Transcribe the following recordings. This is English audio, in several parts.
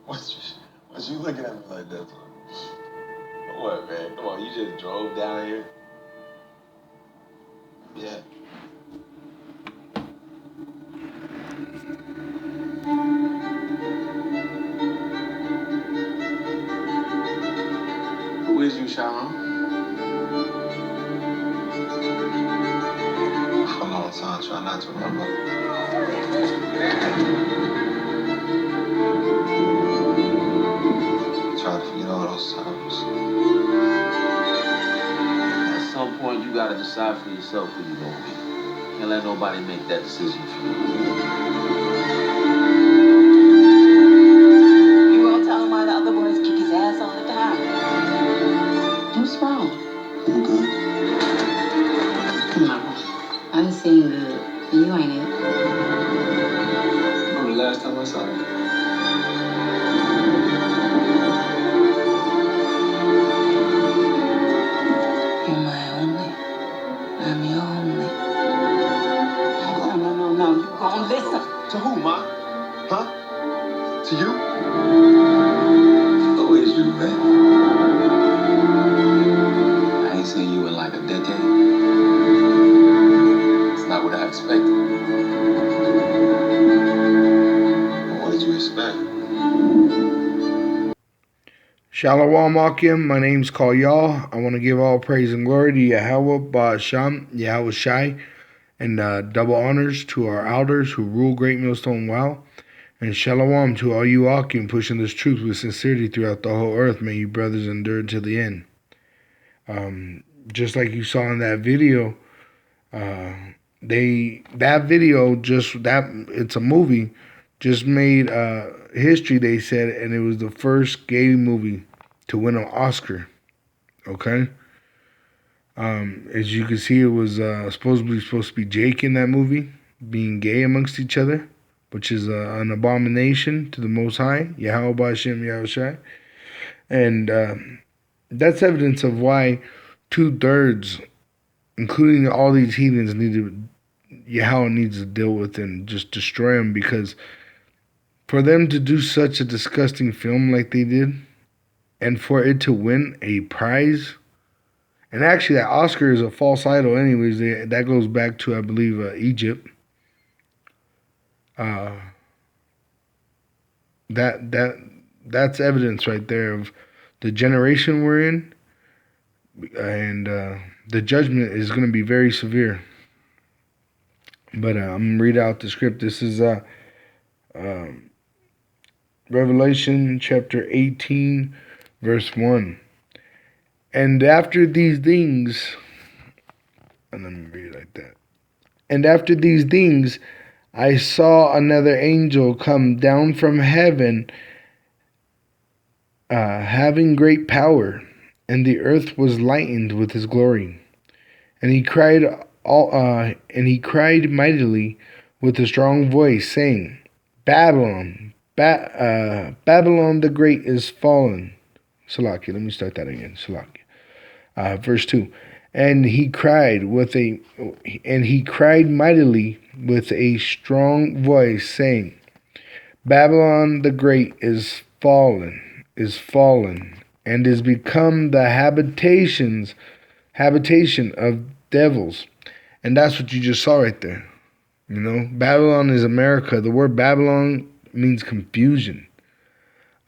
What you looking at me like that for? What, man? Come on, you just drove down here? Yeah. Who is you, Shalom? For a long time, try not to remember. Try to forget all those times. At some point, you gotta decide for yourself who you're gonna be. Can't let nobody make that decision for you. You won't tell him why the other boys kick his ass all the time. What's wrong? I'm good. No, I done seen good. You ain't it. Remember the last time I saw you? You're my only. I'm your only. No. You gon' listen. To who, Ma? Huh? To you? Who is you, man? I ain't seen you in like a decade. It's not what I expected. What did you expect? Shalom Akim, my name's Call Y'all. I want to give all praise and glory to Yahweh, Ba'asham, Yahweh Shai, and double honors to our elders who rule Great Millstone well. And Shalom to all you Akim pushing this truth with sincerity throughout the whole earth. May you brothers endure to the end. Just like you saw in that video, it's a movie, just made history, they said, and it was the first gay movie to win an Oscar. Okay. As you can see, it was supposed to be Jake in that movie being gay amongst each other, which is an abomination to the Most High, Yahweh B'Hashem Yahushai. And that's evidence of why 2/3, including all these heathens, Yahweh needs to deal with and just destroy them, because for them to do such a disgusting film like they did, and for it to win a prize, and actually that Oscar is a false idol anyways, that goes back to, I believe, Egypt. That's evidence right there of the generation we're in, and the judgment is going to be very severe. But I'm going to read out the script. This is Revelation chapter 18, verse 1. And after these things, and let me read it like that. And after these things, I saw another angel come down from heaven, having great power, and the earth was lightened with his glory. And he cried mightily with a strong voice, saying, Babylon, Babylon the Great is fallen. Salakia, let me start that again. Salakia. Verse 2. And he cried mightily with a strong voice, saying, Babylon the Great is fallen, and is become the habitation of devils. And that's what you just saw right there. You know, Babylon is America. The word Babylon means confusion.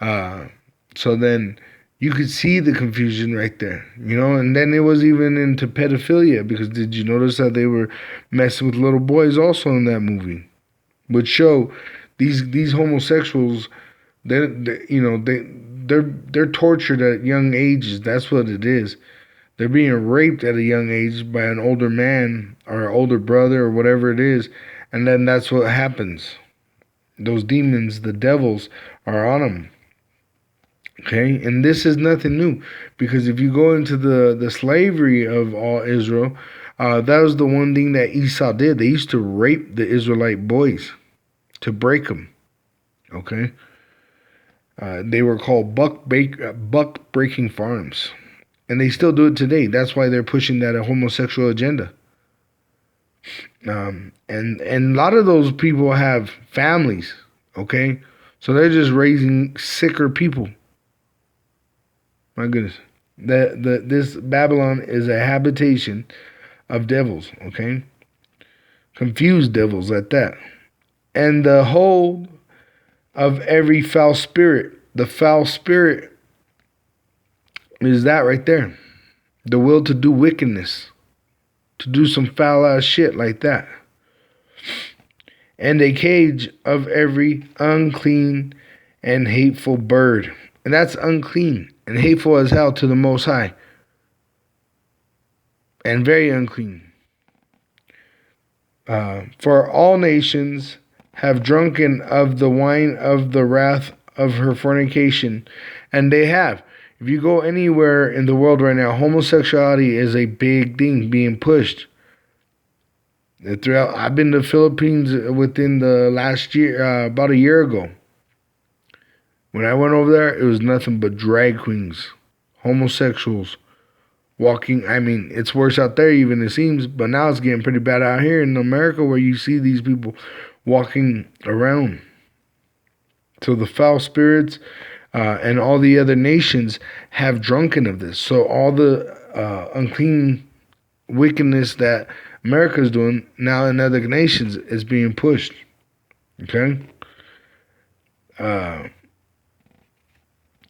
So then you could see the confusion right there, you know, and then it was even into pedophilia, because did you notice that they were messing with little boys also in that movie? Which show these homosexuals, they're tortured at young ages. That's what it is. They're being raped at a young age by an older man or older brother or whatever it is, and then that's what happens. Those demons, the devils, are on them. Okay, and this is nothing new, because if you go into the slavery of all Israel, that was the one thing that Esau did. They used to rape the Israelite boys to break them. Okay, they were called buck breaking farms, and they still do it today. That's why they're pushing that homosexual agenda. And a lot of those people have families. Okay, So they're just raising sicker people. My goodness. This Babylon is a habitation of devils, okay? Confused devils at that. And the hold of every foul spirit. The foul spirit is that right there. The will to do wickedness. To do some foul ass shit like that. And a cage of every unclean and hateful bird. And that's unclean and hateful as hell to the Most High. And very unclean. For all nations have drunken of the wine of the wrath of her fornication. And they have. If you go anywhere in the world right now, homosexuality is a big thing being pushed. Throughout, I've been to the Philippines within the last year, about a year ago. When I went over there, it was nothing but drag queens, homosexuals, walking. I mean, it's worse out there even, it seems, but now it's getting pretty bad out here in America where you see these people walking around. So the foul spirits and all the other nations have drunken of this. So all the unclean wickedness that America is doing now in other nations is being pushed. Okay?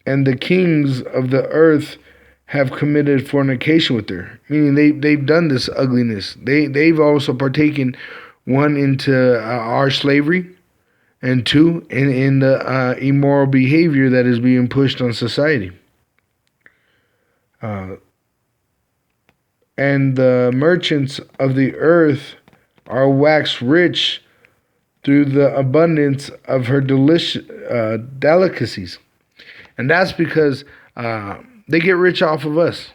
And the kings of the earth have committed fornication with her. Meaning they've done this ugliness. They've also partaken, one, into our slavery, and two, in the immoral behavior that is being pushed on society. And the merchants of the earth are waxed rich through the abundance of her delicacies. And that's because they get rich off of us.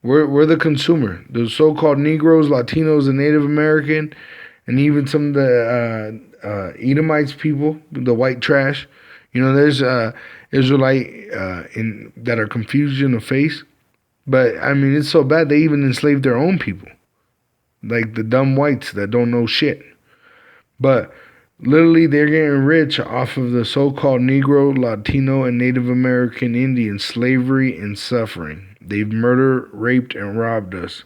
We're the consumer. The so-called Negroes, Latinos, and Native American, and even some of the Edomites people, the white trash. There's Israelite that are confused in the face. But, I mean, it's so bad they even enslaved their own people. Like the dumb whites that don't know shit. But literally they're getting rich off of the so-called Negro, Latino, and Native American Indian slavery and suffering. They've murdered, raped, and robbed us.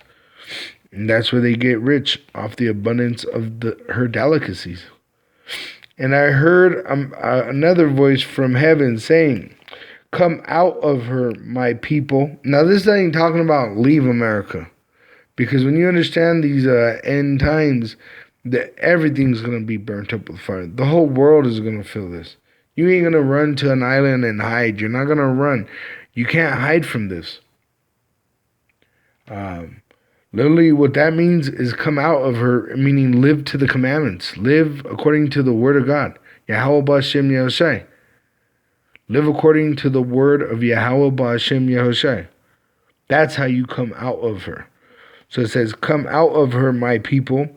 And that's where they get rich, off the abundance of her delicacies. And I heard another voice from heaven saying, "Come out of her, my people." Now, this ain't talking about leave America. Because when you understand these end times, that everything's going to be burnt up with fire. The whole world is going to feel this. You ain't going to run to an island and hide. You're not going to run. You can't hide from this. Literally, what that means is come out of her, meaning live to the commandments. Live according to the word of God. Yahweh B'Hashem Yahushai. Live according to the word of Yahweh B'Hashem Yahushai. That's how you come out of her. So it says, "Come out of her, my people,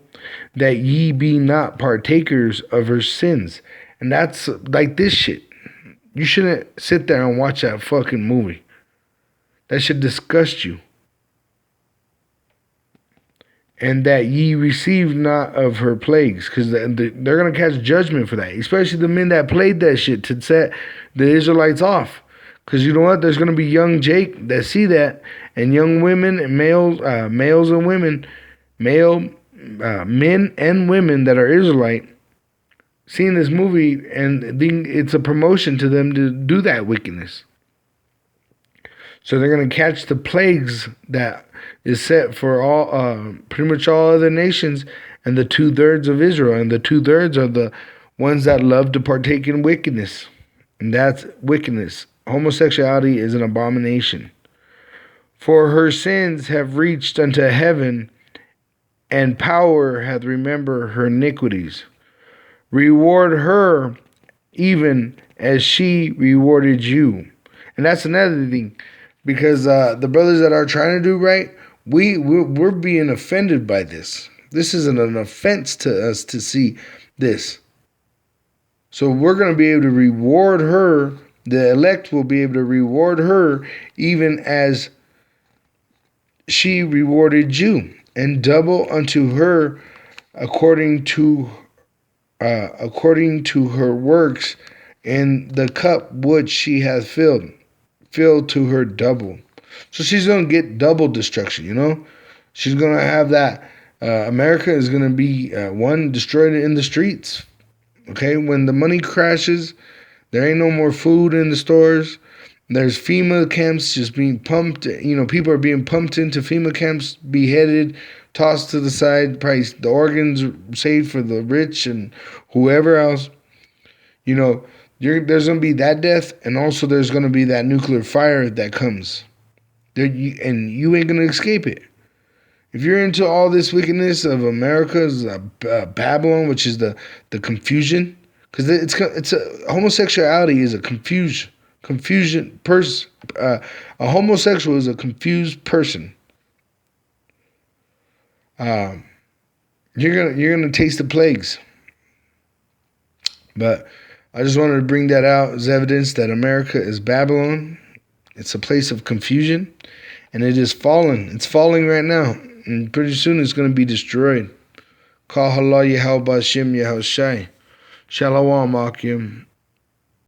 that ye be not partakers of her sins." And that's like this shit. You shouldn't sit there and watch that fucking movie. That should disgust you. "And that ye receive not of her plagues," because they're going to catch judgment for that. Especially the men that played that shit to set the Israelites off. Because you know what? There's going to be young Jake that see that, and young women and males and women, men and women that are Israelite, seeing this movie, and it's a promotion to them to do that wickedness. So they're going to catch the plagues that is set for all, pretty much all other nations, and the 2/3 of Israel, and the 2/3 are the ones that love to partake in wickedness, and that's wickedness. Homosexuality is an abomination. "For her sins have reached unto heaven, and power hath remembered her iniquities. Reward her even as she rewarded you." And that's another thing, because the brothers that are trying to do right, we're being offended by this. This isn't an offense to us to see this. So we're going to be able to reward her. The elect will be able to reward her even as she rewarded you, and double unto her according to according to her works, and the cup which she hath filled to her double. So she's gonna get double destruction. She's gonna have that. America is gonna be one destroyed in the streets. Okay, when the money crashes, there ain't no more food in the stores. There's FEMA camps just being pumped. People are being pumped into FEMA camps, beheaded, tossed to the side. Probably the organs saved for the rich and whoever else. There's going to be that death, and also there's going to be that nuclear fire that comes. And you ain't going to escape it. If you're into all this wickedness of America's Babylon, which is the confusion, because homosexuality is a confusion person. A homosexual is a confused person. You're gonna taste the plagues. But I just wanted to bring that out as evidence that America is Babylon. It's a place of confusion, and it is fallen. It's falling right now, and pretty soon it's going to be destroyed. Call Allah Yahweh Bashim Yahushai. Shalom Akim.